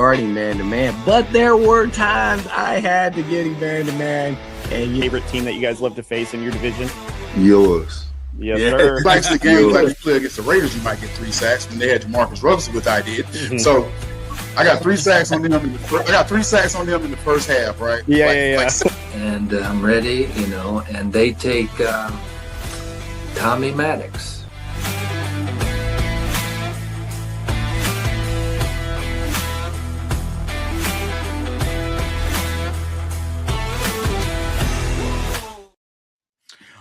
guarding man-to-man, but there were times I had to get him man-to-man. And favorite team that you guys love to face in your division? Yours. Yes, sir. Like the games like we play against the Raiders, you might get 3 sacks. When they had Jamarcus Russell, which I did. So I got 3 sacks on them in the first half, right? Yeah. And I'm ready, and they take Tommy Maddox.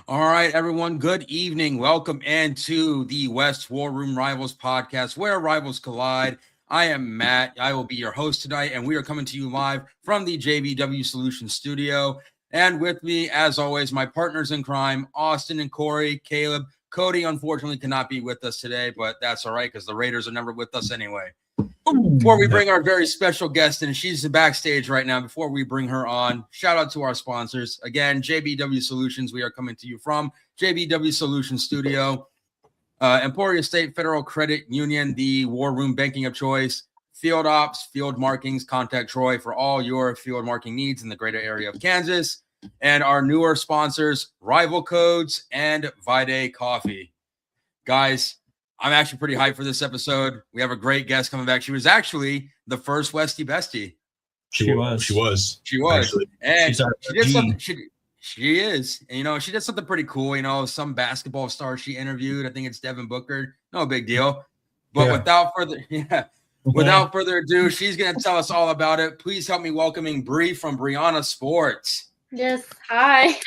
All right, everyone. Good evening. Welcome into the West War Room Rivals podcast, where rivals collide. I am Matt. I will be your host tonight, and we are coming to you live from the JBW Solutions studio. And with me, as always, my partners in crime, Austin and Corey, Caleb. Cody, unfortunately, cannot be with us today, but that's all right because the Raiders are never with us anyway. Before we bring our very special guest in, she's backstage right now. Before we bring her on, shout out to our sponsors. Again, JBW Solutions. We are coming to you from JBW Solutions Studio. Emporia State Federal Credit Union, the War Room banking of choice. Field Ops, Field Markings. Contact Troy for all your field marking needs in the greater area of Kansas. And our newer sponsors, Rival Codes and Vide Coffee. Guys, I'm actually pretty hyped for this episode. We have a great guest coming back. She was actually the first Westie Bestie. She was. Actually, and she did something. She is. And, she did something pretty cool. Some basketball star she interviewed. I think it's Devin Booker. No big deal. But without further ado, she's going to tell us all about it. Please help me welcoming Bree from Bryanna Sports. Yes. Hi.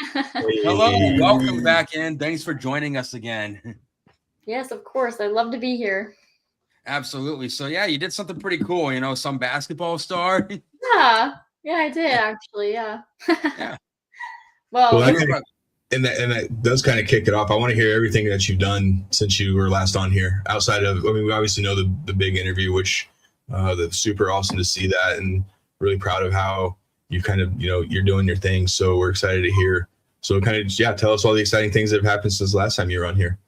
Hello. Welcome back in. Thanks for joining us again. Yes, of course. I'd love to be here. Absolutely. So, you did something pretty cool. Some basketball star. Yeah, I did actually. Yeah. Yeah. Well, that does kind of kick it off. I want to hear everything that you've done since you were last on here. Outside of, we obviously know the big interview, which that's super awesome to see that, and really proud of how you kind of, you're doing your thing. So we're excited to hear. So kind of, tell us all the exciting things that have happened since the last time you were on here.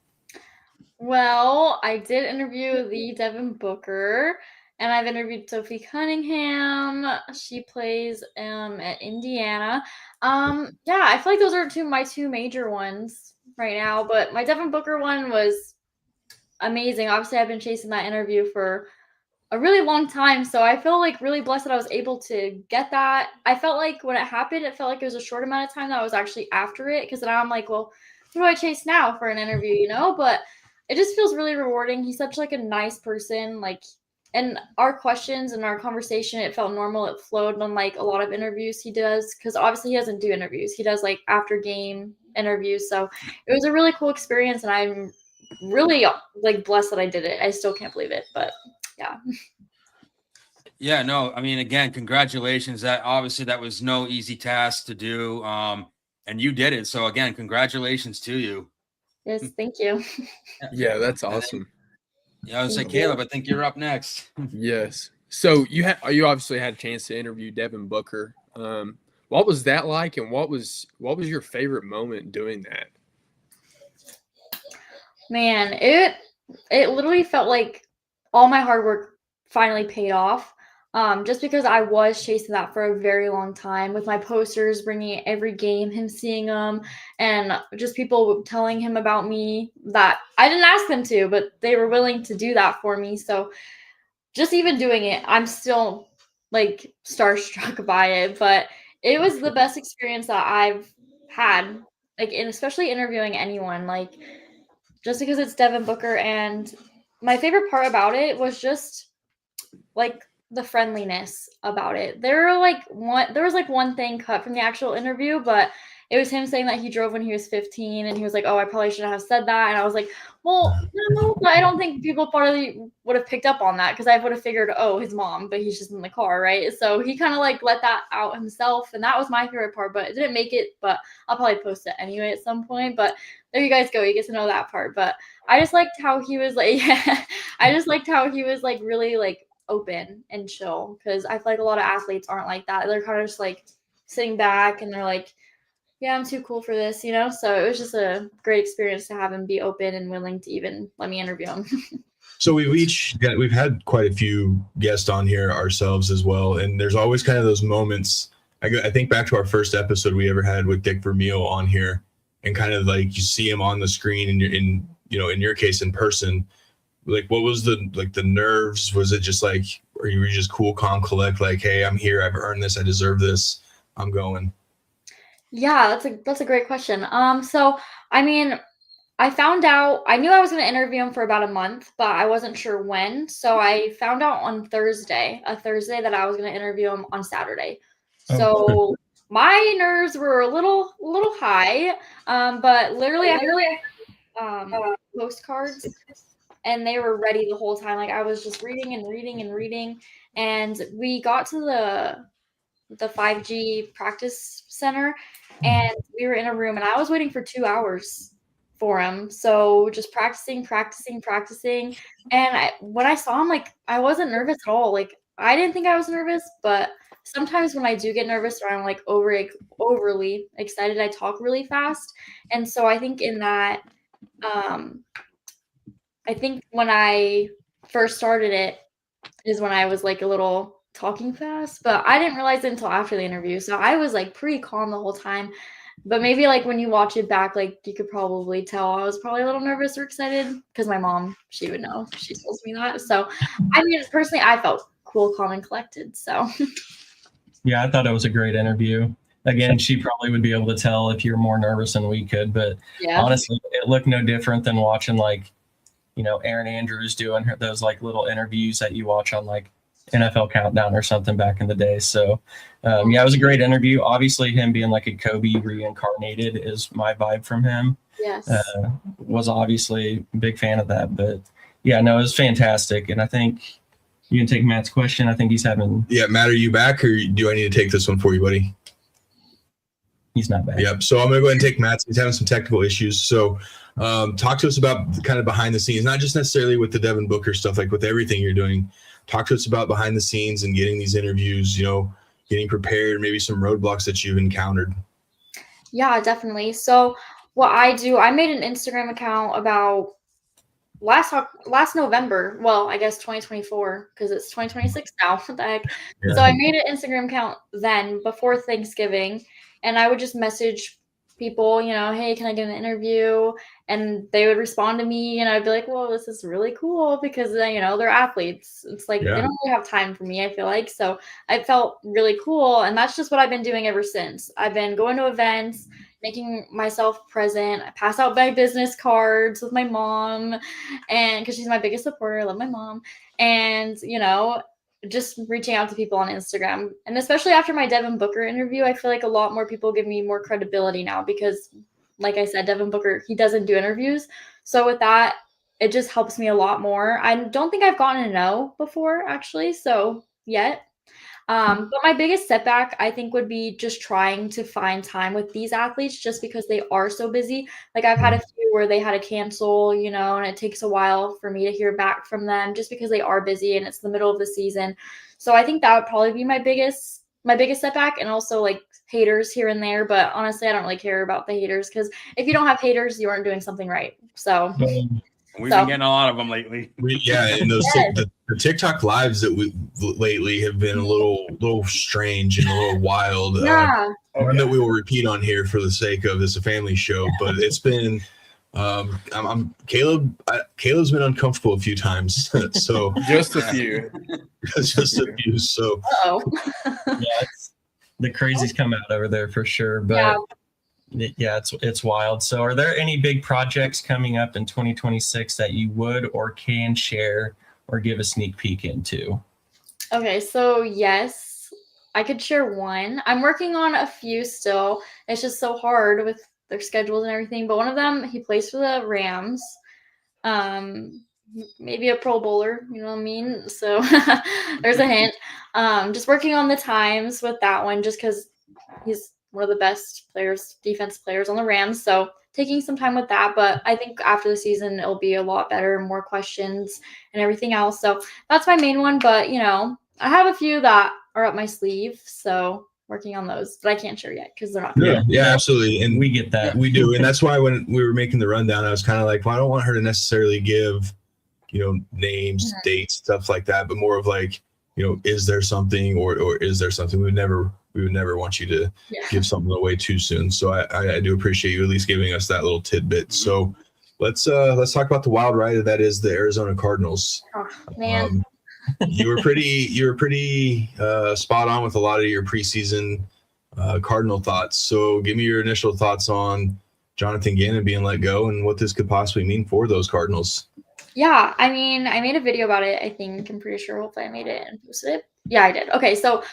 Well, I did interview the Devin Booker, and I've interviewed Sophie Cunningham. She plays at Indiana. I feel like those are my two major ones right now, but my Devin Booker one was amazing. Obviously, I've been chasing that interview for a really long time, so I feel like really blessed that I was able to get that. I felt like when it happened, it felt like it was a short amount of time that I was actually after it, because now I'm like, well, what do I chase now for an interview, But it just feels really rewarding. He's such a nice person, and our questions and our conversation, it felt normal. It flowed, unlike a lot of interviews he does, because obviously he doesn't do interviews. He does after game interviews. So it was a really cool experience, and I'm really blessed that I did it. I still can't believe it, but yeah. Yeah, no, again, congratulations. That was no easy task to do. And you did it. So again, congratulations to you. Yes, thank you. Yeah, that's awesome. I was like, Caleb, I think you're up next. Yes. So you obviously had a chance to interview Devin Booker. What was that like, and what was your favorite moment doing that? Man, it literally felt like all my hard work finally paid off. Just because I was chasing that for a very long time with my posters, bringing it every game, him seeing them, and just people telling him about me that I didn't ask them to, but they were willing to do that for me. So just even doing it, I'm still starstruck by it, but it was the best experience that I've had, and especially interviewing anyone, just because it's Devin Booker. And my favorite part about it was just the friendliness about it. There was one thing cut from the actual interview, but it was him saying that he drove when he was 15, and he was like, "Oh, I probably shouldn't have said that." And I was like, "Well, no, but I don't think people probably would have picked up on that, because I would have figured, oh, his mom, but he's just in the car, right?" So he kind of let that out himself, and that was my favorite part. But it didn't make it, but I'll probably post it anyway at some point. But there you guys go, you get to know that part. But I just liked how he was really open and chill, because I feel like a lot of athletes aren't like that. They're kind of just sitting back, and they're yeah, I'm too cool for this, So it was just a great experience to have him be open and willing to even let me interview him. So we've had quite a few guests on here ourselves as well, and there's always kind of those moments. I think back to our first episode we ever had with Dick Vermeil on here, and kind of like you see him on the screen, and in your case in person. Like, what was the nerves? Was it just like, or you were just cool, calm, collect, like, hey, I'm here, I've earned this, I deserve this, I'm going? Yeah, that's a great question. So I mean, I found out, I knew I was going to interview him for about a month, but I wasn't sure when. So I found out on Thursday that I was going to interview him on Saturday. So my nerves were a little high, but literally postcards, and they were ready the whole time. Like I was just reading and reading and reading, and we got to the 5G practice center, and we were in a room, and I was waiting for 2 hours for him. So just practicing. And when I saw him, like, I wasn't nervous at all. Like, I didn't think I was nervous, but sometimes when I do get nervous or I'm like overly excited, I talk really fast. And so I think in that, I think when I first started it is when I was like a little talking fast, but I didn't realize it until after the interview. So I was like pretty calm the whole time. But maybe like when you watch it back, like you could probably tell I was probably a little nervous or excited because my mom, she would know. She tells me that. So I mean, personally, I felt cool, calm, and collected. So yeah, I thought it was a great interview. Again, she probably would be able to tell if you're more nervous than we could, but honestly, it looked no different than watching like, Aaron Andrews doing those like little interviews that you watch on like NFL Countdown or something back in the day. So yeah, it was a great interview. Obviously him being like a Kobe reincarnated is my vibe from him. Yes. Was obviously a big fan of that, but yeah, no, it was fantastic. And I think you can take Matt's question. I think he's having. Yeah. Matt, are you back, or do I need to take this one for you, buddy? He's not back. Yep. So I'm going to go ahead and take Matt's. He's having some technical issues. So talk to us about the kind of behind the scenes, not just necessarily with the Devin Booker stuff, like with everything you're doing. Talk to us about behind the scenes and getting these interviews, getting prepared, maybe some roadblocks that you've encountered. Yeah, definitely. So what I do, I made an Instagram account about last November. Well, I guess 2024 because it's 2026 now. What the heck? Yeah. So I made an Instagram account then before Thanksgiving, and I would just message people, hey, can I get an interview? And they would respond to me, and I'd be like, well, this is really cool because, they're athletes. It's like, they don't really have time for me, I feel like. So I felt really cool. And that's just what I've been doing ever since. I've been going to events, making myself present. I pass out my business cards with my mom, and because she's my biggest supporter. I love my mom. And, just reaching out to people on Instagram. And especially after my Devin Booker interview, I feel like a lot more people give me more credibility now because, like I said, Devin Booker, he doesn't do interviews. So with that, it just helps me a lot more. I don't think I've gotten a no before, actually, so yet. But my biggest setback, I think, would be just trying to find time with these athletes just because they are so busy. Like I've had a few where they had to cancel, and it takes a while for me to hear back from them just because they are busy and it's the middle of the season. So I think that would probably be my biggest setback, and also like haters here and there. But honestly, I don't really care about the haters because if you don't have haters, you aren't doing something right. So. We've been getting a lot of them lately. And those the TikTok lives that we lately have been a little strange and a little wild. Yeah. One that we will repeat on here for the sake of it's a family show, but it's been Caleb's been uncomfortable a few times. So just a few. Just a few. So the crazies come out over there for sure. But yeah, it's wild. So are there any big projects coming up in 2026 that you would or can share or give a sneak peek into? Okay, so yes, I could share one. I'm working on a few still. It's just so hard with their schedules and everything. But one of them, he plays for the Rams. Maybe a Pro Bowler, you know what I mean? So there's a hint. Just working on the times with that one just because he's one of the best defense players on the Rams. So taking some time with that, but I think after the season, it'll be a lot better, more questions and everything else. So that's my main one. But, I have a few that are up my sleeve. So working on those, but I can't share yet because they're not. Yeah, absolutely. And We get that. we do. And that's why when we were making the rundown, I was kind of like, well, I don't want her to necessarily give, names, dates, stuff like that, but more of like, is there something or is there something? We would never want you to give something away too soon. So I do appreciate you at least giving us that little tidbit. So let's talk about the wild ride that is the Arizona Cardinals. Oh, man. You were pretty spot on with a lot of your preseason Cardinal thoughts. So give me your initial thoughts on Jonathan Gannon being let go and what this could possibly mean for those Cardinals. Yeah, I mean, I made a video about it, I think. I'm pretty sure. Hopefully I made it and posted it. Yeah, I did. Okay, so,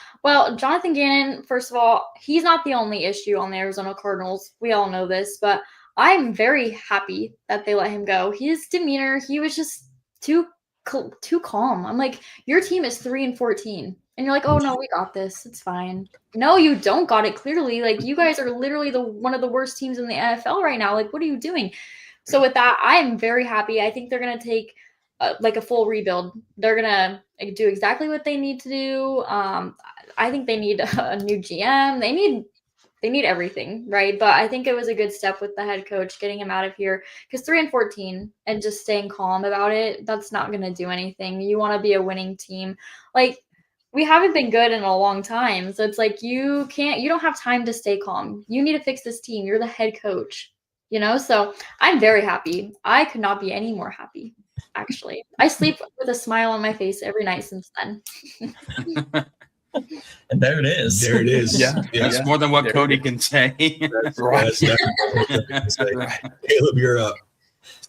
Jonathan Gannon, first of all, he's not the only issue on the Arizona Cardinals. We all know this, but I'm very happy that they let him go. His demeanor, he was just too calm. I'm like, your team is 3-14. And you're like, oh, no, we got this. It's fine. No, you don't got it, clearly. Like, you guys are literally one of the worst teams in the NFL right now. Like, what are you doing? So with that, I'm very happy. I think they're going to take a full rebuild. They're going to do exactly what they need to do. I think they need a new GM. They need everything, right? But I think it was a good step with the head coach getting him out of here, because 3-14 and just staying calm about it, that's not going to do anything. You want to be a winning team. Like, we haven't been good in a long time. So it's like, you don't have time to stay calm. You need to fix this team. You're the head coach. So I'm very happy. I could not be any more happy, actually. I sleep with a smile on my face every night since then. And there it is. There it is. Yeah. That's more than what Cody can say. That's right. Caleb, you're up.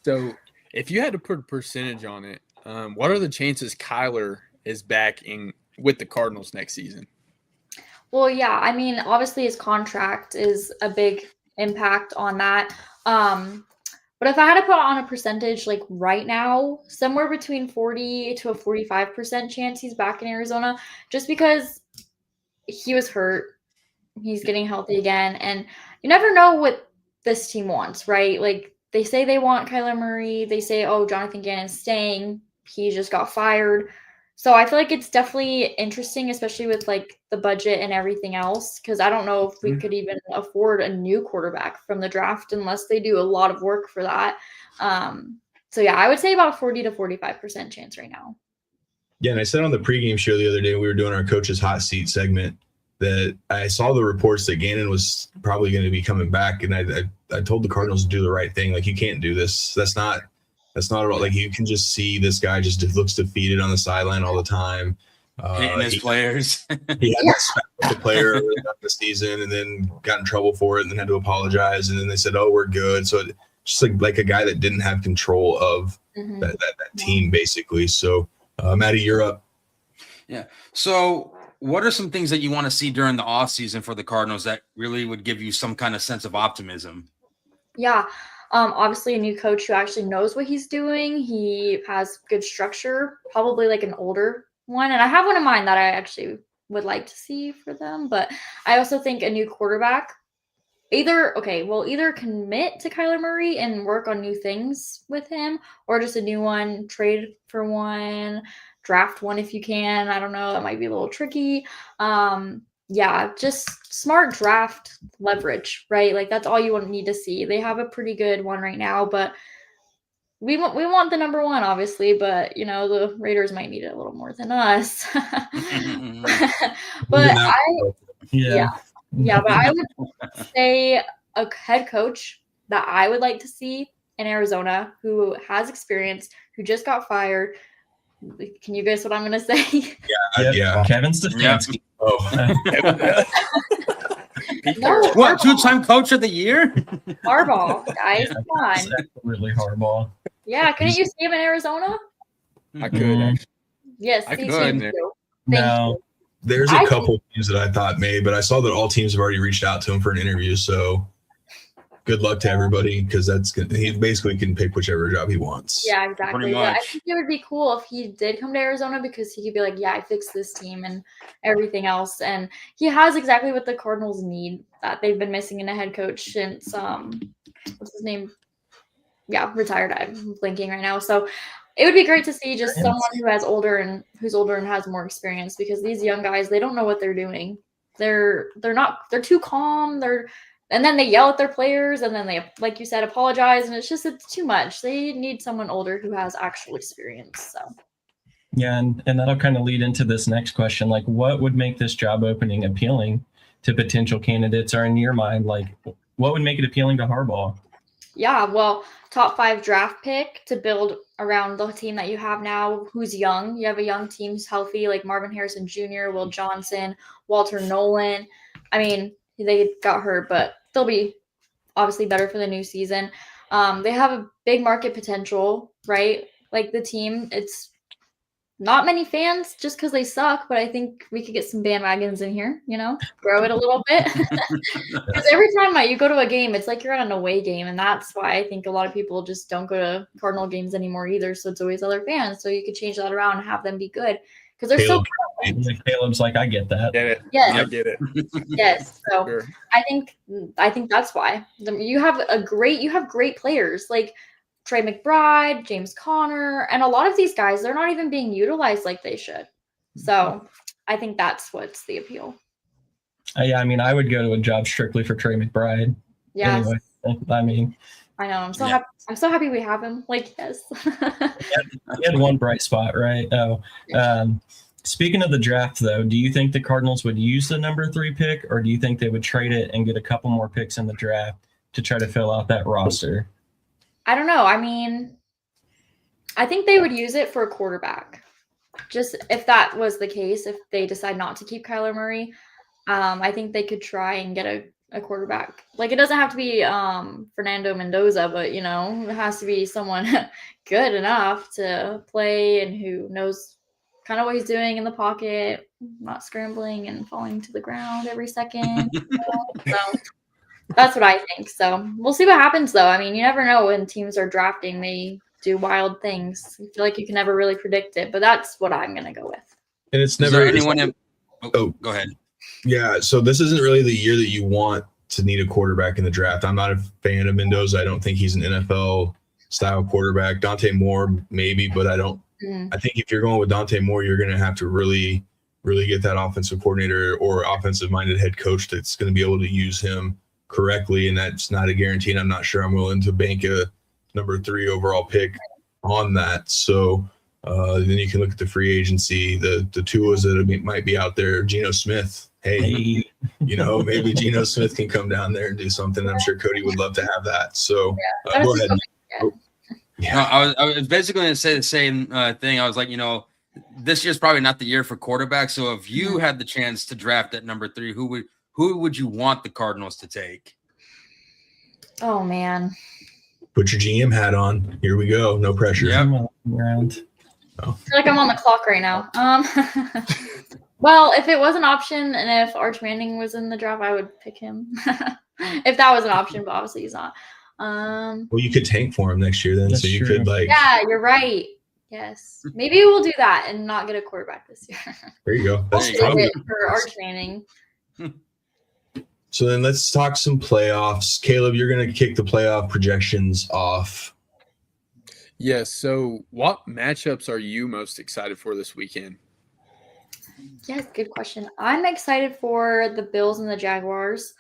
So if you had to put a percentage on it, what are the chances Kyler is back with the Cardinals next season? Well, yeah. I mean, obviously his contract is a big impact on that. But if I had to put on a percentage, like right now, somewhere between 40 to a 45% chance he's back in Arizona, just because he was hurt. He's getting healthy again. And you never know what this team wants, right? Like, they say they want Kyler Murray. They say, oh, Jonathan Gannon's staying. He just got fired. So I feel like it's definitely interesting, especially with like the budget and everything else, because I don't know if we could even afford a new quarterback from the draft unless they do a lot of work for that. So yeah, I would say about 40 to 45% chance right now. Yeah, and I said on the pregame show the other day, we were doing our coach's hot seat segment, that I saw the reports that Gannon was probably going to be coming back, and I told the Cardinals to do the right thing. Like, you can't do this. That's not at all. Like, you can just see this guy just looks defeated on the sideline all the time. Hitting his players. He had spat with the player early on the season and then got in trouble for it and then had to apologize. And then they said, oh, we're good. So just like a guy that didn't have control of that team, basically. So, Maddie, you're up. Yeah. So what are some things that you want to see during the offseason for the Cardinals that really would give you some kind of sense of optimism? Yeah. Obviously a new coach who actually knows what he's doing. He has good structure, probably like an older one. And I have one in mind that I actually would like to see for them. But I also think a new quarterback, either commit to Kyler Murray and work on new things with him, or just a new one, trade for one, draft one if you can. I don't know. That might be a little tricky. Yeah, just smart draft leverage, right? Like, that's all you need to see. They have a pretty good one right now, but we want the number one, obviously, but the Raiders might need it a little more than us. But but I would say a head coach that I would like to see in Arizona who has experience, who just got fired. Can you guess what I'm going to say? Yeah. Kevin Stefanski. Yeah. Oh. No, what, two-time coach of the year? Harbaugh, guys, come on. Absolutely Harbaugh. Yeah, couldn't you see him in Arizona? I could. Yes, I could. thank you. No. There's a couple teams that I thought may, but I saw that all teams have already reached out to him for an interview. So good luck to everybody, because he basically can pick whichever job he wants. Yeah, exactly. But I think it would be cool if he did come to Arizona, because he could be like, yeah, I fixed this team and everything else. And he has exactly what the Cardinals need, that they've been missing in a head coach since what's his name? Yeah, retired. I'm blinking right now. So it would be great to see just someone who's older and has more experience, because these young guys, they don't know what they're doing. They're too calm. And then they yell at their players, and then they, like you said, apologize, and it's too much. They need someone older who has actual experience. So. Yeah, and that'll kind of lead into this next question. Like, what would make this job opening appealing to potential candidates, or in your mind, like, what would make it appealing to Harbaugh? Yeah, well, top 5 draft pick to build around the team that you have now, who's young. You have a young team who's healthy, like Marvin Harrison Jr., Will Johnson, Walter Nolan. I mean, they got hurt, but they'll be obviously better for the new season. They have a big market potential, right? Like the team, it's not many fans just because they suck, but I think we could get some bandwagons in here, grow it a little bit. Because every time you go to a game, it's like you're at an away game, and that's why I think a lot of people just don't go to Cardinal games anymore either. So it's always other fans. So you could change that around and have them be good because they're so good. Caleb's like, I get that. Get it. Yes. I get it. Yes. So Sure. I think that's why you have great players like Trey McBride, James Conner, and a lot of these guys, they're not even being utilized like they should. So I think that's what's the appeal. Yeah, I mean, I would go to a job strictly for Trey McBride. Yeah. Anyway, I mean, I know. I'm so happy. I'm so happy we have him. Like, yes. he had one bright spot, right? Oh, speaking of the draft, though, do you think the Cardinals would use the number 3 pick, or do you think they would trade it and get a couple more picks in the draft to try to fill out that roster? I don't know. I mean, I think they would use it for a quarterback. Just if that was the case, if they decide not to keep Kyler Murray, I think they could try and get a quarterback. Like, it doesn't have to be Fernando Mendoza, but, it has to be someone good enough to play and who knows kind of what he's doing in the pocket, not scrambling and falling to the ground every second. So that's what I think. So we'll see what happens, though. I mean, you never know when teams are drafting. They do wild things. I feel like you can never really predict it, but that's what I'm going to go with. And it's never anyone. Go ahead. Yeah, so this isn't really the year that you want to need a quarterback in the draft. I'm not a fan of Mendoza. I don't think he's an NFL style quarterback. Dante Moore, maybe, but I don't. I think if you're going with Dante Moore, you're going to have to really, really get that offensive coordinator or offensive-minded head coach that's going to be able to use him correctly, and that's not a guarantee. And I'm not sure I'm willing to bank a number 3 overall pick on that. So then you can look at the free agency, the Tuas that might be out there. Geno Smith, hey, maybe Geno Smith can come down there and do something. I'm sure Cody would love to have that. So go ahead. Yeah. No, I was basically going to say the same thing. I was like, this year's probably not the year for quarterbacks. So if you had the chance to draft at number 3, who would you want the Cardinals to take? Oh, man. Put your GM hat on. Here we go. No pressure. Yep. I feel like I'm on the clock right now. Well, if it was an option and if Arch Manning was in the draft, I would pick him. If that was an option, but obviously he's not. Well, you could tank for him next year then. That's so you true. could Yeah, you're right. Yes. Maybe we'll do that and not get a quarterback this year. There you go. That's I'll probably it for Arch Manning. So then let's talk some playoffs. Caleb, you're going to kick the playoff projections off. Yes. So what matchups are you most excited for this weekend? Yes, good question. I'm excited for the Bills and the Jaguars.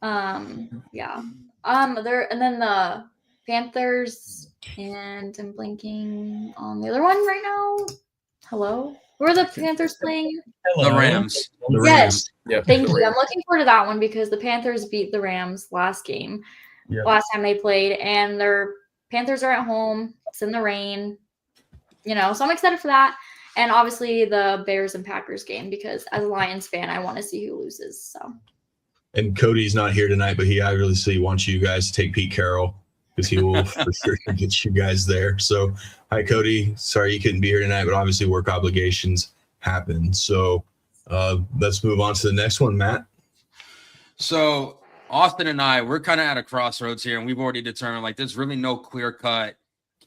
Yeah. There and then the Panthers, and I'm blanking on the other one right now. Hello? Who are the Panthers playing? The Rams. Yes. Yeah. Thank you. I'm looking forward to that one because the Panthers beat the Rams last game, last time they played, and their Panthers are at home. It's in the rain, so I'm excited for that. And obviously the Bears and Packers game because as a Lions fan, I want to see who loses. So. And Cody's not here tonight, but he obviously wants you guys to take Pete Carroll because he will for sure get you guys there. So, hi, Cody. Sorry you couldn't be here tonight, but obviously work obligations happen. So let's move on to the next one, Matt. So Austin and I, we're kind of at a crossroads here, and we've already determined there's really no clear-cut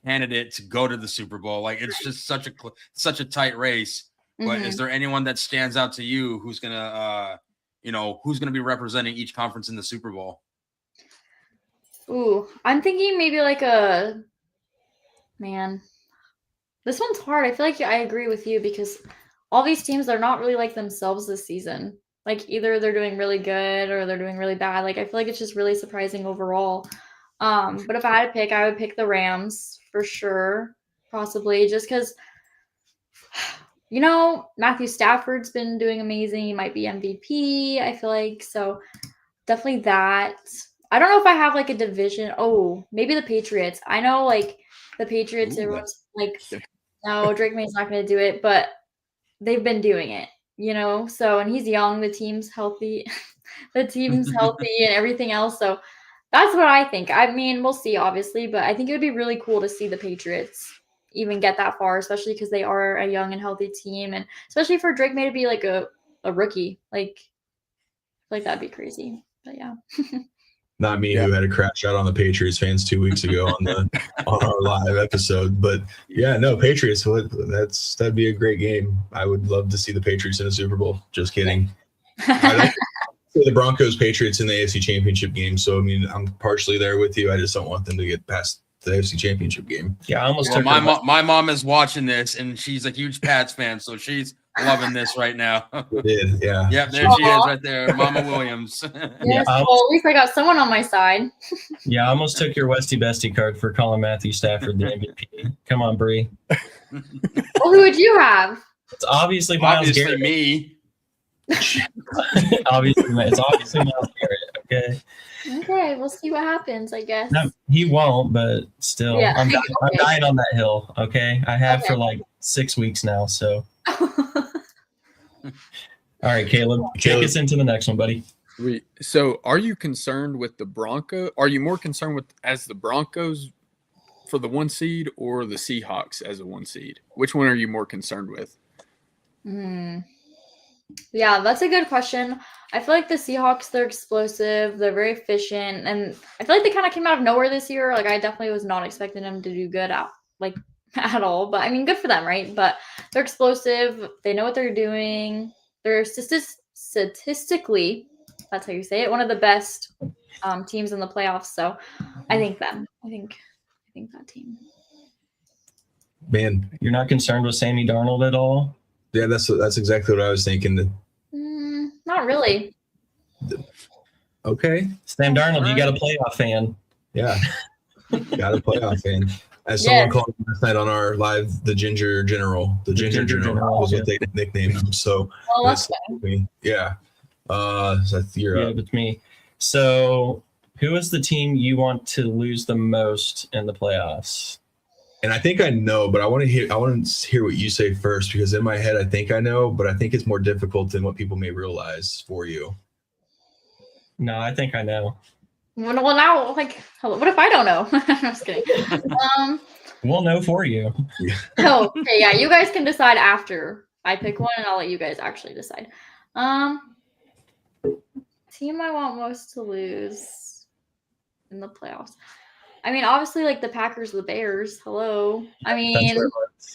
candidate to go to the Super Bowl. It's just such a tight race. But is there anyone that stands out to you who's gonna who's gonna be representing each conference in the Super Bowl? Ooh, I'm thinking maybe this one's hard. I feel like I agree with you because all these teams are not really like themselves this season. Like either they're doing really good or they're doing really bad. Like I feel like it's just really surprising overall. But if I had to pick, I would pick the Rams for sure, possibly just because, Matthew Stafford's been doing amazing. He might be MVP, I feel like. So definitely that. I don't know if I have like a division. Oh, maybe the Patriots. I know like the Patriots, everyone's like, no, Drake May's not going to do it, but they've been doing it, So, and he's young. The team's healthy. The team's healthy and everything else. So that's what I think. I mean, we'll see, obviously, but I think it would be really cool to see the Patriots even get that far, especially because they are a young and healthy team, and especially for Drake May to be like a rookie, like that'd be crazy. But yeah. Not me who had a crash out on the Patriots fans 2 weeks ago on our live episode, but yeah, no, Patriots. That'd be a great game. I would love to see the Patriots in a Super Bowl. Just kidding. I don't the Broncos Patriots in the AFC Championship game. So I mean, I'm partially there with you. I just don't want them to get past the AFC Championship game. Yeah, I almost. My mom is watching this, and she's a huge Pats fan, so she's loving this right now. Did, yeah. Yep, there she is right there, Mama Williams. Yes, well, at least I got someone on my side. Yeah, I almost took your Westy Bestie card for calling Matthew Stafford the MVP. Come on, Bree. Well, who would you have? It's obviously Myles Garrett. Me. It's obviously Myles Garrett. Okay. Okay, we'll see what happens, I guess. No, he won't, but still, yeah. I'm dying on that hill. Okay, I have for like 6 weeks now. So, all right, Caleb, take us into the next one, buddy. So, are you concerned with the Broncos? Are you more concerned with as the Broncos for the 1 seed or the Seahawks as a 1 seed? Which one are you more concerned with? Yeah, that's a good question. I feel like the Seahawks, they're explosive, they're very efficient, and I feel like they kind of came out of nowhere this year. Like, I definitely was not expecting them to do good at all. But, I mean, good for them, right? But they're explosive. They know what they're doing. They're statistically, that's how you say it, one of the best teams in the playoffs. So, I think them. I think that team. Man, you're not concerned with Sammy Darnold at all? Yeah, that's exactly what I was thinking. Not really. Okay. Sam Darnold, you got a playoff fan. Yeah. Got a playoff fan. As someone called him last night on our live, the Ginger General. The Ginger General was what they nicknamed him. So, that's yeah. It's me. So, who is the team you want to lose the most in the playoffs? And I think I know, but I want to hear what you say first, because in my head I think I know, but I think it's more difficult than what people may realize for you. No, I think I know. Well, now, what if I don't know? I'm just kidding. We'll know for you. Oh, okay, yeah, you guys can decide after I pick one, and I'll let you guys actually decide. Team I want most to lose in the playoffs. I mean, obviously, like the Packers, the Bears. Hello. I mean,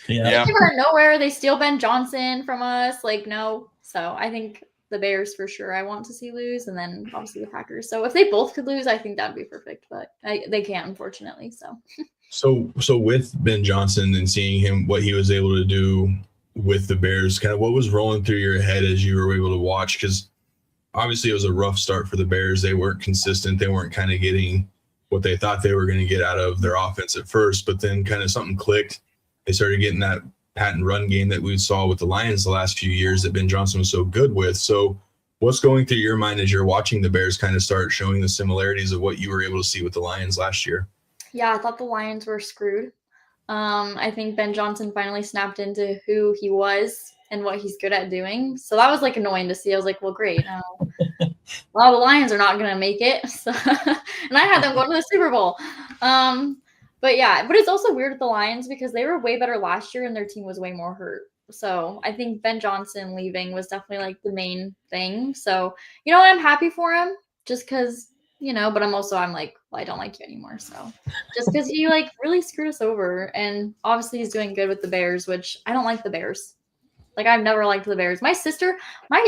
they came out of nowhere. They steal Ben Johnson from us. Like, no. So I think the Bears for sure I want to see lose, and then obviously the Packers. So if they both could lose, I think that'd be perfect. But they can't, unfortunately. So with Ben Johnson and seeing him, what he was able to do with the Bears, kind of what was rolling through your head as you were able to watch? Because obviously it was a rough start for the Bears. They weren't consistent. They weren't kind of getting what they thought they were going to get out of their offense at first, but then kind of something clicked. They started getting that patent run game that we saw with the Lions the last few years that Ben Johnson was so good with. So what's going through your mind as you're watching the Bears kind of start showing the similarities of what you were able to see with the Lions last year? Yeah, I thought the Lions were screwed. I think Ben Johnson finally snapped into who he was and what he's good at doing. So that was annoying to see. I was like, well, great. Well, the Lions are not going to make it. So, and I had them go to the Super Bowl. But it's also weird with the Lions because they were way better last year and their team was way more hurt. So I think Ben Johnson leaving was definitely the main thing. So, I'm happy for him just because, but I'm like, well, I don't like you anymore. So just because he really screwed us over, and obviously he's doing good with the Bears, which I don't like the Bears. I've never liked the Bears. My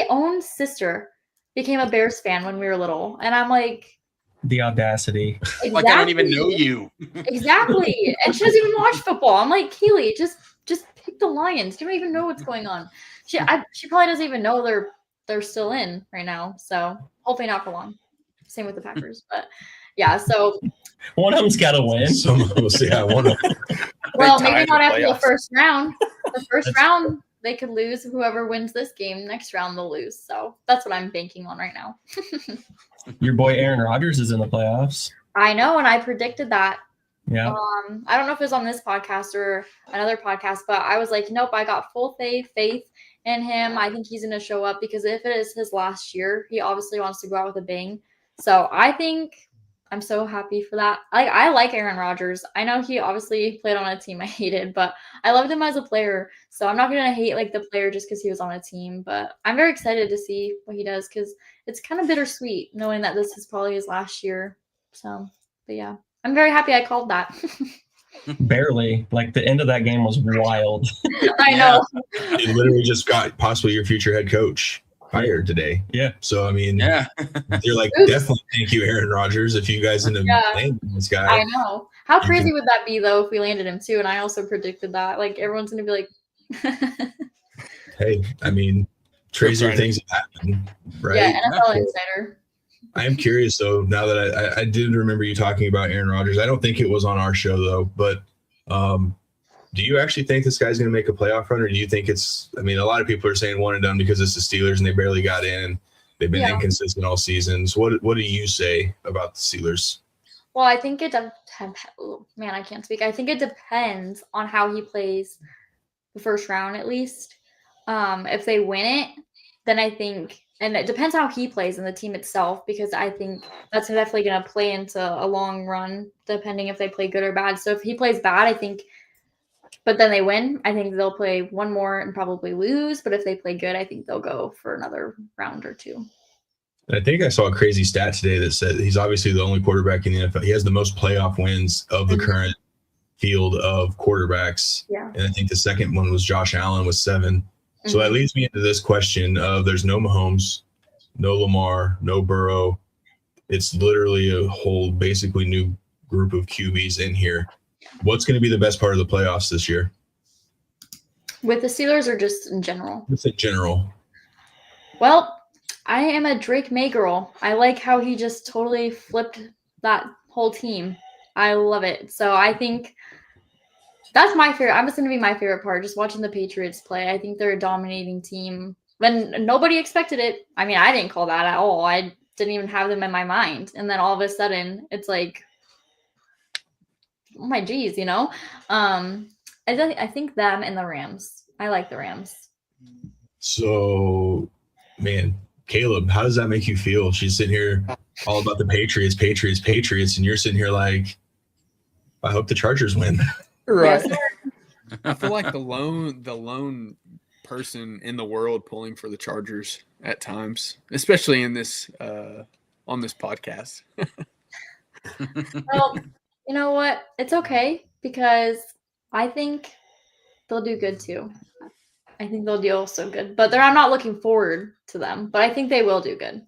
own sister became a Bears fan when we were little. And I'm like, the audacity. Exactly. I don't even know you. Exactly. And she doesn't even watch football. I'm like, Keely, just pick the Lions. You don't even know what's going on. She probably doesn't even know they're they're still in right now. So hopefully not for long. Same with the Packers. But yeah, so one of them's got to win. Some of us, yeah, one of them. well, tie maybe in not the after the playoffs. first round. The first That's round, they could lose. Whoever wins this game, next round they'll lose. So that's what I'm banking on right now. Your boy Aaron Rodgers is in the playoffs. I know, and I predicted that. Yeah. I don't know if it was on this podcast or another podcast, but I was like, nope, I got full faith in him. I think he's going to show up because if it is his last year, he obviously wants to go out with a bang. So I think I'm so happy for that. I like Aaron Rodgers. I know he obviously played on a team I hated, but I loved him as a player. So I'm not going to hate like the player just because he was on a team. But I'm very excited to see what he does because it's kind of bittersweet knowing that this is probably his last year. So, but yeah, I'm very happy I called that. Barely. Like the end of that game was wild. I know. You literally just got possibly your future head coach fired today. Yeah. So I mean, Yeah. you're like, Oops. definitely thank you, Aaron Rodgers, if you guys end up Yeah. landing this guy. I know. How You crazy can- would that be though if we landed him too? And I also predicted that. Like everyone's gonna be like, Hey, I mean, crazier Friday. things have happened, right? yeah, NFL Insider. I am curious though. Now that I did remember you talking about Aaron Rodgers, I don't think it was on our show though. But do you actually think this guy's going to make a playoff run, or do you think it's? I mean, a lot of people are saying one and done because it's the Steelers and they barely got in. They've been Yeah. inconsistent all season. So what do you say about the Steelers? Well, I think it depends. Oh, man, I can't speak. I think it depends on how he plays the first round at least. If they win it, then I think, and it depends how he plays and the team itself, because I think that's definitely going to play into a long run, depending if they play good or bad. So if he plays bad, I think, but then they win, I think they'll play one more and probably lose. But if they play good, I think they'll go for another round or two. I think I saw a crazy stat today that said he's obviously the only quarterback in the NFL. He has the most playoff wins of the current field of quarterbacks. Yeah. And I think the second one was Josh Allen with 7. So that leads me into this question of there's no Mahomes, no Lamar, no Burrow. It's literally a whole basically new group of QBs in here. What's going to be the best part of the playoffs this year? With the Steelers or just in general? Just in general. Well, I am a Drake May girl. I like how he just totally flipped that whole team. I love it. So I think that's my favorite. That's going to be my favorite part, just watching the Patriots play. I think they're a dominating team. When nobody expected it. I mean, I didn't call that at all. I didn't even have them in my mind. And then all of a sudden, it's like, oh my geez, you know? I think them and the Rams. I like the Rams. So, man, Caleb, how does that make you feel? She's sitting here all about the Patriots, and you're sitting here like, I hope the Chargers win. Right. Yes, I feel like the lone person in the world pulling for the Chargers at times, especially in this on this podcast. well, you know what? It's okay because I think they'll do good too. I think they'll do so good, but I'm not looking forward to them. But I think they will do good.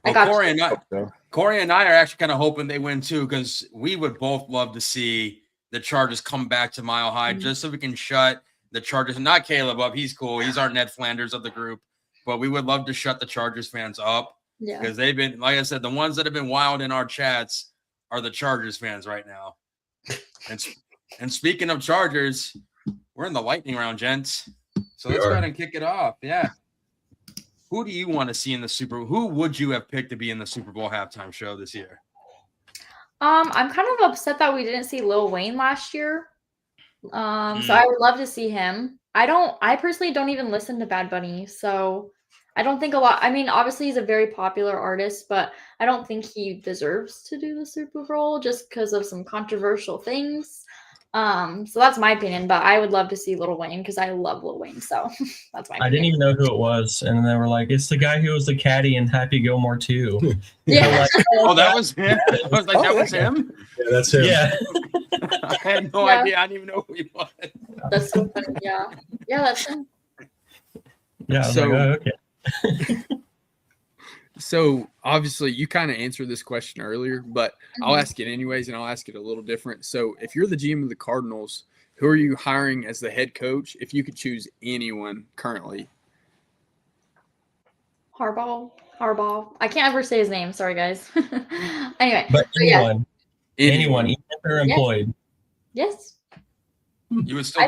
Well, Corey and I are actually kind of hoping they win too, because we would both love to see the Chargers come back to Mile High just so we can shut the Chargers. Not Caleb up. He's cool. He's our Ned Flanders of the group. But we would love to shut the Chargers fans up because they've been, like I said, the ones that have been wild in our chats are the Chargers fans right now. And speaking of Chargers, we're in the lightning round, gents. So let's go ahead and kick it off. Yeah. Who do you want to see in the Super Bowl? Who would you have picked to be in the Super Bowl halftime show this year? I'm kind of upset that we didn't see Lil Wayne last year. So I would love to see him. I personally don't even listen to Bad Bunny, so I don't think a lot. I mean, obviously he's a very popular artist, but I don't think he deserves to do the Super Bowl just because of some controversial things. So that's my opinion, but I would love to see Lil Wayne because I love Lil Wayne. So that's my opinion. I didn't even know who it was. And they were like, it's the guy who was the caddy in Happy Gilmore 2. Yeah. Like, oh, that was him? I was like, that was him? Yeah, that's him. Yeah. I had no idea. I didn't even know who he was. That's so funny. Yeah. Yeah, that's him. Yeah. I was like, oh, okay. So obviously you kind of answered this question earlier, but I'll ask it anyways, and I'll ask it a little different. So if you're the GM of the Cardinals, who are you hiring as the head coach if you could choose anyone currently? Harbaugh. I can't ever say his name. Sorry, guys. Anyway. But yeah. anyone, even if they're employed. Yes. You would still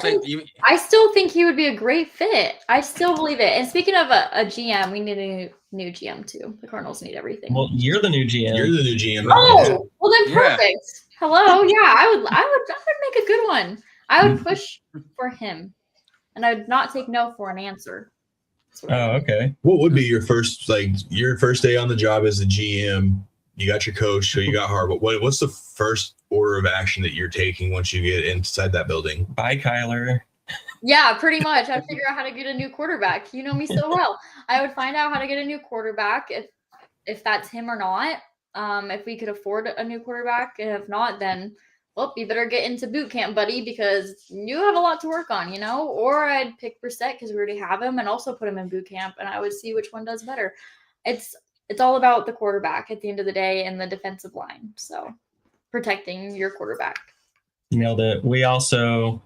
I still think he would be a great fit. I still believe it. And speaking of a GM, we need a new GM too. The Cardinals need everything. Well, you're the new GM. You're the new GM. Oh, well then perfect. Hello. Yeah, I would make a good one. I would push for him. And I would not take no for an answer. Oh, okay. What would be your first day on the job as the GM? You got your coach, so you got Harbaugh. What's the first order of action that you're taking once you get inside that building? Bye, Kyler. Yeah, pretty much. I'd figure out how to get a new quarterback. You know me so well. I would find out how to get a new quarterback if that's him or not. If we could afford a new quarterback, and if not, then well, you better get into boot camp, buddy, because you have a lot to work on, you know? Or I'd pick Brissett because we already have him and also put him in boot camp, and I would see which one does better. It's all about the quarterback at the end of the day and the defensive line. So protecting your quarterback. Nailed it. We also,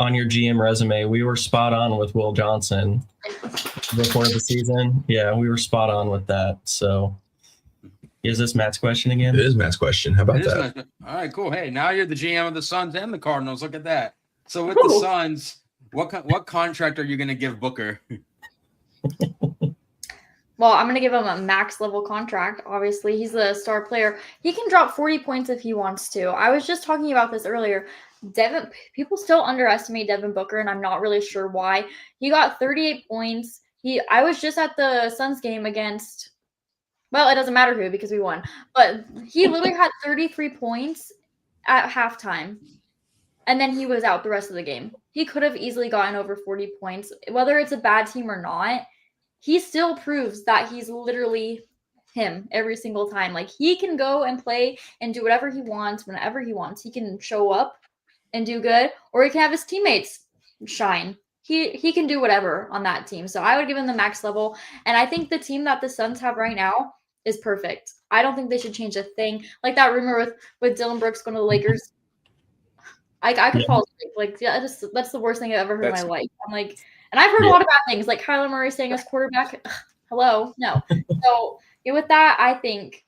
on your GM resume, we were spot on with Will Johnson before the season. Yeah, we were spot on with that. So is this Matt's question again? It is Matt's question. How about that? All right, cool. Hey, now you're the GM of the Suns and the Cardinals. Look at that. So with the Suns, what contract are you going to give Booker? Well, I'm going to give him a max level contract. Obviously, he's a star player. He can drop 40 points if he wants to. I was just talking about this earlier. People still underestimate Devin Booker, and I'm not really sure why. He got 38 points. I was just at the Suns game against, well, it doesn't matter who because we won. But he literally had 33 points at halftime, and then he was out the rest of the game. He could have easily gotten over 40 points. Whether it's a bad team or not, he still proves that he's literally him every single time. Like, he can go and play and do whatever he wants whenever he wants. He can show up and do good, or he can have his teammates shine. He can do whatever on that team. So I would give him the max level. And I think the team that the Suns have right now is perfect. I don't think they should change a thing. Like that rumor with Dylan Brooks going to the Lakers. I could fall asleep. Like, yeah, that's the worst thing I've ever heard in my life. I'm like, and I've heard a lot of bad things, like Kyler Murray saying as quarterback. Hello, no. So with that, I think,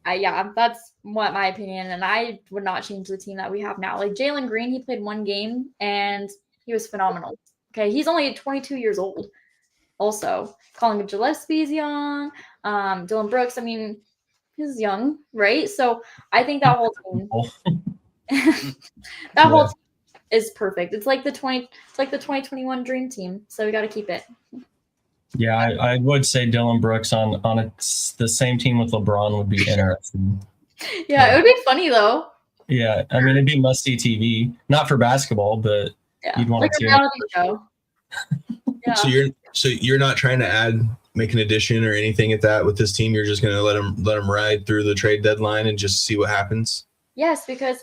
that's what my opinion. And I would not change the team that we have now. Like Jalen Green, he played one game and he was phenomenal. Okay, he's only 22 years old. Also, calling Gillespie's young. Dylan Brooks, I mean, he's young, right? So I think that whole team, whole team is perfect. It's like the 2021 dream team. So we got to keep it. Yeah, I would say Dylan Brooks on the same team with LeBron would be interesting. Yeah, it would be funny though. Yeah, I mean, it'd be must-see TV. Not for basketball, but you'd want to. Like a reality show. Yeah. So you're not trying to make an addition or anything at that with this team. You're just going to let them ride through the trade deadline and just see what happens. Yes, because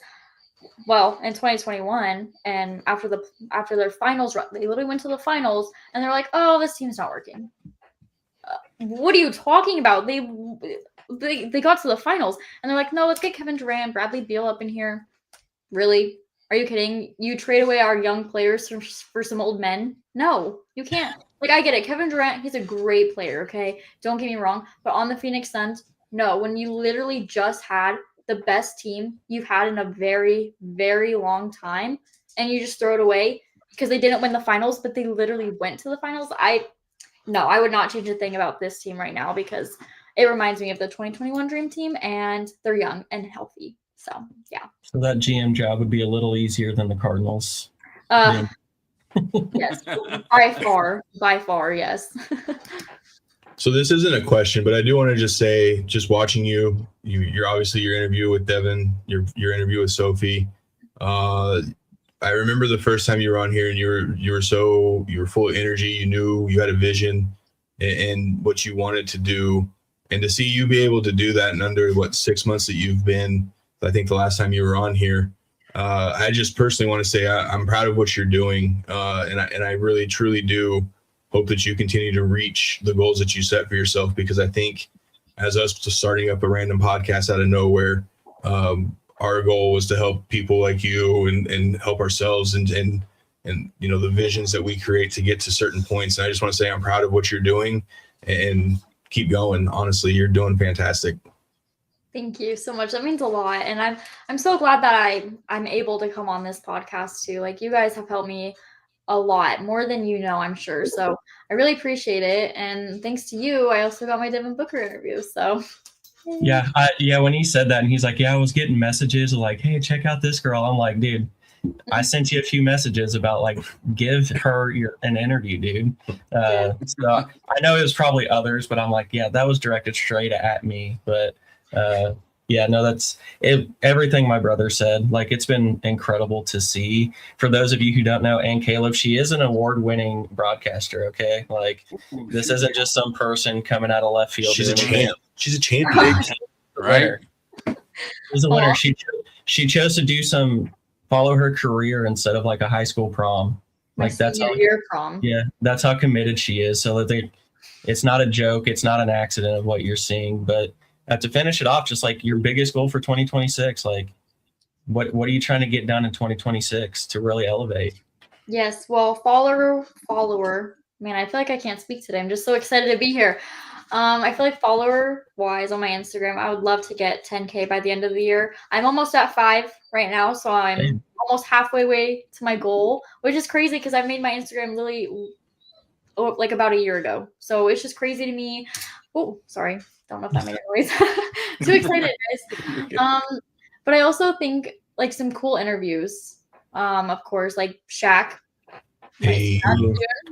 in 2021 and after their finals run, they literally went to the finals and they're like, "Oh, this team's not working." What are you talking about? They got to the finals and they're like, "No, let's get Kevin Durant, Bradley Beal up in here." Really? Are you kidding? You trade away our young players for some old men? No, you can't. Like, I get it. Kevin Durant, he's a great player, okay? Don't get me wrong. But on the Phoenix Suns, no, when you literally just had the best team you've had in a very, very long time, and you just throw it away because they didn't win the finals, but they literally went to the finals. I would not change a thing about this team right now because it reminds me of the 2021 Dream Team, and they're young and healthy. So, yeah. So that GM job would be a little easier than the Cardinals. Yes, by far, yes. So this isn't a question, but I do want to just say, just watching you're obviously your interview with Devin, your interview with Sophie. I remember the first time you were on here and you were full of energy. You knew you had a vision and what you wanted to do, and to see you be able to do that in under 6 months that you've been. I think the last time you were on here, I just personally want to say I'm proud of what you're doing, and I really truly do hope that you continue to reach the goals that you set for yourself, because I think as us just starting up a random podcast out of nowhere, our goal was to help people like you and help ourselves and the visions that we create to get to certain points. And I just want to say I'm proud of what you're doing, and keep going. Honestly, you're doing fantastic. Thank you so much. That means a lot. And I'm so glad that I'm able to come on this podcast too. Like, you guys have helped me a lot, more than you know, I'm sure. So I really appreciate it. And thanks to you, I also got my Devin Booker interview. So yeah, when he said that and he's like, yeah, I was getting messages like, hey, check out this girl. I'm like, dude, I sent you a few messages about like, give her an interview, dude. So I know it was probably others, but I'm like, yeah, that was directed straight at me. But yeah, no, that's it. Everything my brother said, like, it's been incredible to see. For those of you who don't know, Ann Caleb, she is an award-winning broadcaster. Okay, like, this isn't just some person coming out of left field. She's a champ. She's a champion, right? She's a winner. She chose to follow her career instead of like a high school prom. Like, that's how prom. Yeah, that's how committed she is. So that it's not a joke. It's not an accident of what you're seeing, but. To finish it off, just like your biggest goal for 2026, like what are you trying to get done in 2026 to really elevate? Yes, well, follower. Man, I feel like I can't speak today. I'm just so excited to be here. I feel like follower-wise on my Instagram, I would love to get 10K by the end of the year. I'm almost at 5 right now, so I'm almost halfway to my goal, which is crazy because I made my Instagram literally like about a year ago. So it's just crazy to me. Oh, sorry. Don't know if that made a noise. Too excited, guys. But I also think like some cool interviews. Of course, like Shaq.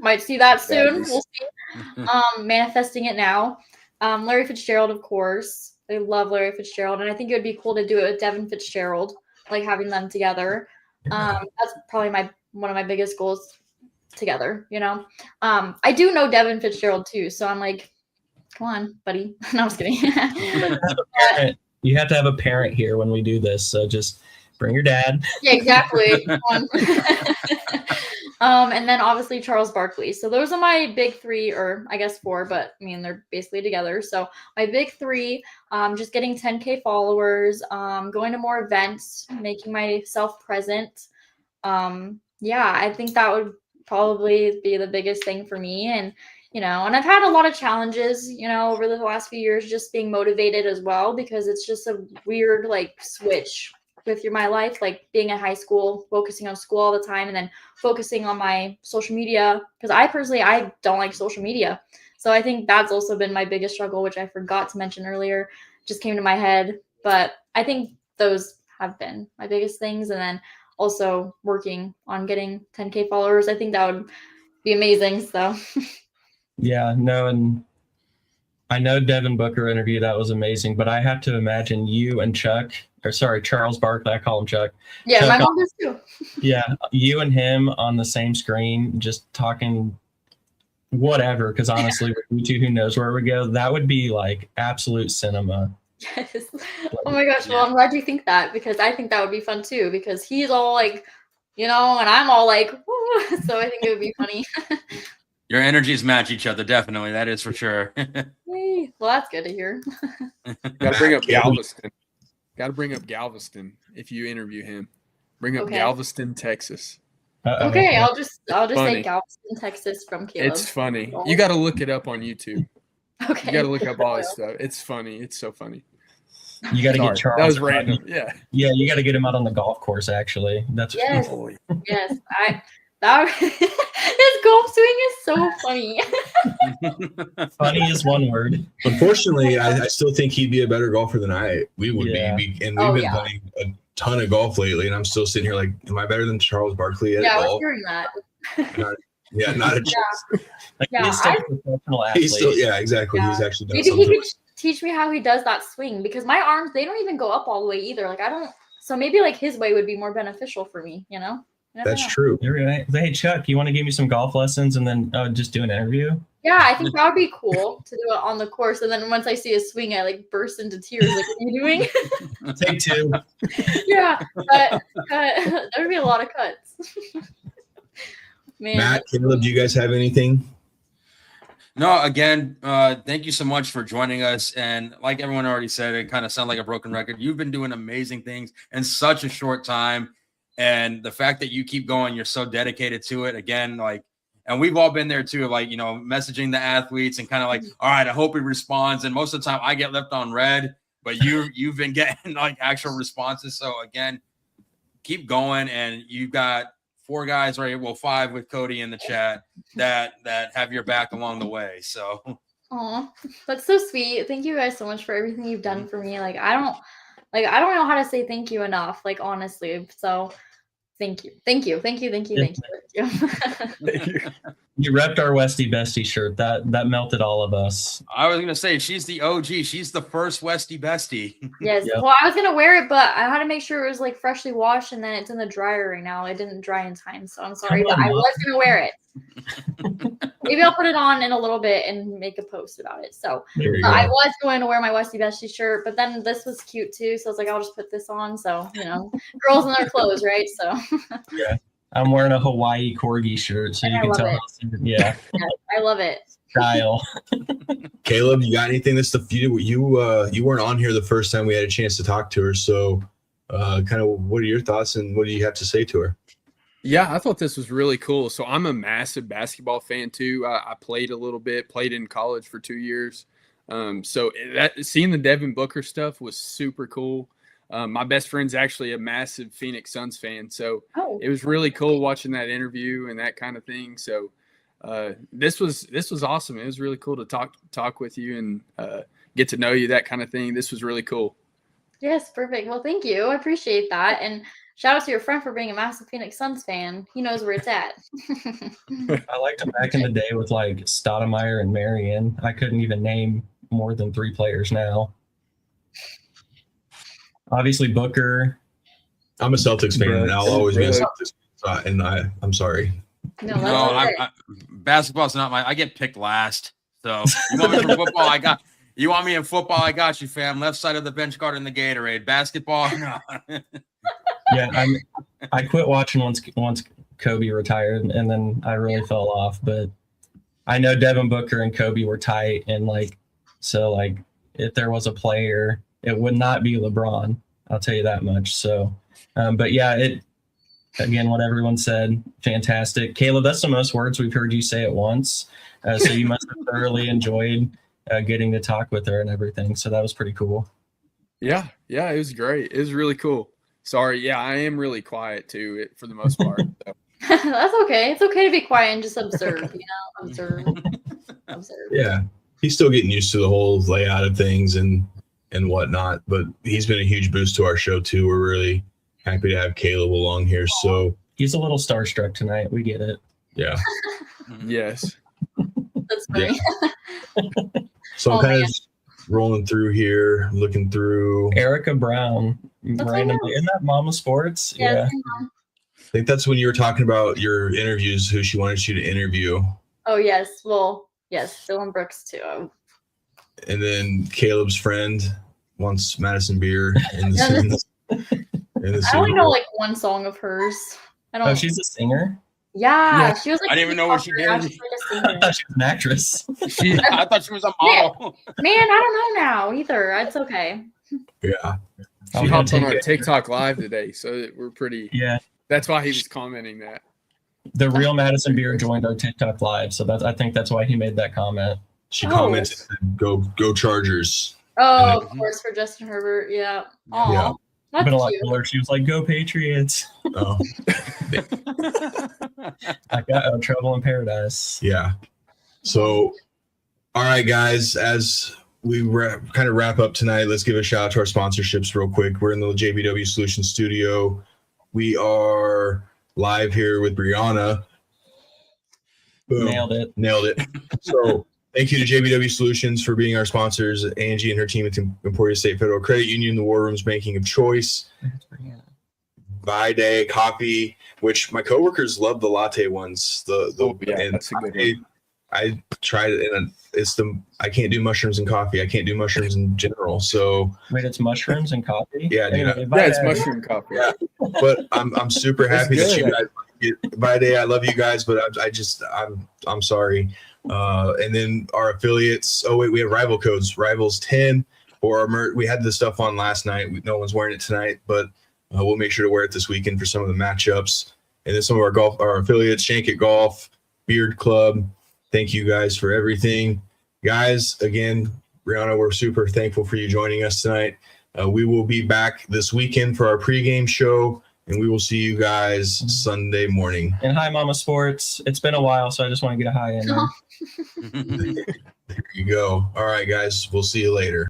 Might see that soon. We'll see. Manifesting it now. Larry Fitzgerald, of course. I love Larry Fitzgerald, and I think it would be cool to do it with Devin Fitzgerald, like having them together. That's probably one of my biggest goals together. You know, I do know Devin Fitzgerald too, so I'm like, come on, buddy. No, I was kidding. You have to have a parent here when we do this, so just bring your dad. Yeah, exactly. And then obviously Charles Barkley. So those are my big 3, or I guess 4, but I mean, they're basically together. So my big 3, just getting 10K followers, going to more events, making myself present. Yeah, I think that would probably be the biggest thing for me. And you know, and I've had a lot of challenges, you know, over the last few years, just being motivated as well, because it's just a weird like switch with my life, like being in high school, focusing on school all the time, and then focusing on my social media. Because I don't like social media. So I think that's also been my biggest struggle, which I forgot to mention earlier, just came to my head. But I think those have been my biggest things. And then also working on getting 10K followers. I think that would be amazing. So yeah, no, and I know Devin Booker interview, that was amazing, but I have to imagine you and Charles Barkley, I call him Chuck. Yeah, Chuck, my mom does too. Yeah, you and him on the same screen, just talking whatever, because honestly, with you two, who knows where we go, that would be like absolute cinema. Yes. Oh my gosh, well, I'm glad you think that, because I think that would be fun too, because he's all like, you know, and I'm all like, woo, so I think it would be funny. Your energies match each other, definitely. That is for sure. Yay. Well, that's good to hear. Got to bring up Galveston. Got to bring up Galveston if you interview him. Bring up Galveston, Texas. Okay, I'll just say Galveston, Texas from Caleb. It's funny. You got to look it up on YouTube. Okay. You got to look up all this stuff. It's funny. It's so funny. You got to get Charles. That was random. Yeah. Yeah, you got to get him out on the golf course. Actually, that's yes. Yes, his golf swing is so funny. Funny is one word. Unfortunately, I still think he'd be a better golfer than we would be. And we've been playing a ton of golf lately, and I'm still sitting here like, am I better than Charles Barkley at golf? I was hearing that. Not a chance. He's still a professional athlete. Exactly. Yeah. He's actually done Maybe something. he could teach me how he does that swing, because my arms, they don't even go up all the way either. Like, I don't. So maybe like his way would be more beneficial for me, you know? That's true. Hey, Chuck, you want to give me some golf lessons and then just do an interview? Yeah, I think that would be cool to do it on the course. And then once I see a swing, I like burst into tears. Like, what are you doing? Take 2. Yeah, but there would be a lot of cuts. Man. Matt, Caleb, do you guys have anything? No, again, thank you so much for joining us. And like everyone already said, it kind of sounded like a broken record. You've been doing amazing things in such a short time. And the fact that you keep going, you're so dedicated to it. Again, like And we've all been there too, like, messaging the athletes and kind of like, all right, I hope he responds. And most of the time I get left on red, but you've been getting like actual responses. So again, keep going. And you've got 4 guys, right? Well, 5 with Cody in the chat that have your back along the way. So. Aw, that's so sweet. Thank you guys so much for everything you've done for me. Like, I don't know how to say thank you enough, like, honestly. So thank you. You repped our Westy Bestie shirt. That melted all of us. I was gonna say she's the OG. She's the first Westy Bestie. Yes. Yep. Well, I was gonna wear it, but I had to make sure it was like freshly washed, and then it's in the dryer right now. It didn't dry in time, so I'm sorry, but I was gonna wear it. Maybe I'll put it on in a little bit and make a post about it. So I was going to wear my Westy Bestie shirt, but then this was cute too. So I was like, I'll just put this on. So, girls in their clothes, right? So yeah, I'm wearing a Hawaii Corgi shirt, so you can tell. Yeah, I love it. Style. Caleb, you got anything that's you weren't on here the first time we had a chance to talk to her. So kind of what are your thoughts and what do you have to say to her? Yeah, I thought this was really cool. So I'm a massive basketball fan too. I played a little bit, played in college for 2 years. So seeing the Devin Booker stuff was super cool. My best friend's actually a massive Phoenix Suns fan. So it was really cool watching that interview and that kind of thing. So this was awesome. It was really cool to talk with you and get to know you, that kind of thing. This was really cool. Yes, perfect. Well, thank you. I appreciate that. And shout out to your friend for being a massive Phoenix Suns fan. He knows where it's at. I liked him back in the day with like Stoudemire and Marion. I couldn't even name more than 3 players now. Obviously, Booker. I'm a Celtics fan, and I'll always be a Celtics fan. And I'm sorry. No, basketball's not I get picked last. So you want me for football? You want me in football? I got you, fam. Left side of the bench guard in the Gatorade. Basketball, no. Yeah, I quit watching once Kobe retired, and then I really fell off. But I know Devin Booker and Kobe were tight, and so if there was a player, it would not be LeBron. I'll tell you that much. So, but yeah, again, what everyone said, fantastic. Caleb, that's the most words we've heard you say at once. So you must have thoroughly enjoyed getting to talk with her and everything. So that was pretty cool. Yeah, it was great. It was really cool. Sorry, yeah, I am really quiet too, for the most part. So. That's okay. It's okay to be quiet and just observe, observe. Yeah, he's still getting used to the whole layout of things and whatnot, but he's been a huge boost to our show too. We're really happy to have Caleb along here. So he's a little starstruck tonight. We get it. Yeah. Yes. That's funny. Yeah. So I'm kind of rolling through here, looking through Erica Brown. Randomly. Isn't that Mama Sports? Yeah. I think that's when you were talking about your interviews, who she wanted you to interview. Oh, yes. Well, yes. Dylan Brooks, too. And then Caleb's friend wants Madison Beer in the I only know like one song of hers. Oh, she's a singer? Yeah. She was like, I didn't even know what she did. I thought she was an actress. I thought she was a model. Man, I don't know now either. It's okay. Yeah. She hopped on our TikTok live today, so we're pretty. Yeah. That's why he was commenting that. The real Madison Beer joined our TikTok live, so I think that's why he made that comment. She commented, "Go Chargers." Oh, of course, for Justin Herbert. Yeah. Aww. Yeah. That's been a lot cute. cooler. She was like, "Go Patriots!" Oh. I got trouble in paradise. Yeah. So, all right, guys. As we kind of wrap up tonight, let's give a shout out to our sponsorships real quick. We're in the JBW Solutions studio. We are live here with Bryanna. Boom. Nailed it. So thank you to JBW Solutions for being our sponsors. Angie and her team at Emporia State Federal Credit Union, the War Room's banking of choice. Buy Day coffee, which my coworkers love the latte ones. That's a good one. I tried it, and I can't do mushrooms and coffee. I can't do mushrooms in general. So wait, it's mushrooms and coffee? Yeah, anyway, it's mushroom coffee. Yeah, but I'm super happy that you guys. By Day, I love you guys, but I'm sorry. And then our affiliates. Oh wait, we have rival codes. Rivals 10 or our merch. We had the stuff on last night. No one's wearing it tonight, but we'll make sure to wear it this weekend for some of the matchups. And then some of our affiliates, Shank It Golf, Beard Club. Thank you guys for everything. Guys, again, Bryanna, we're super thankful for you joining us tonight. We will be back this weekend for our pregame show, and we will see you guys Sunday morning. And hi, Mama Sports. It's been a while, so I just want to get a hi in there. There you go. All right, guys. We'll see you later.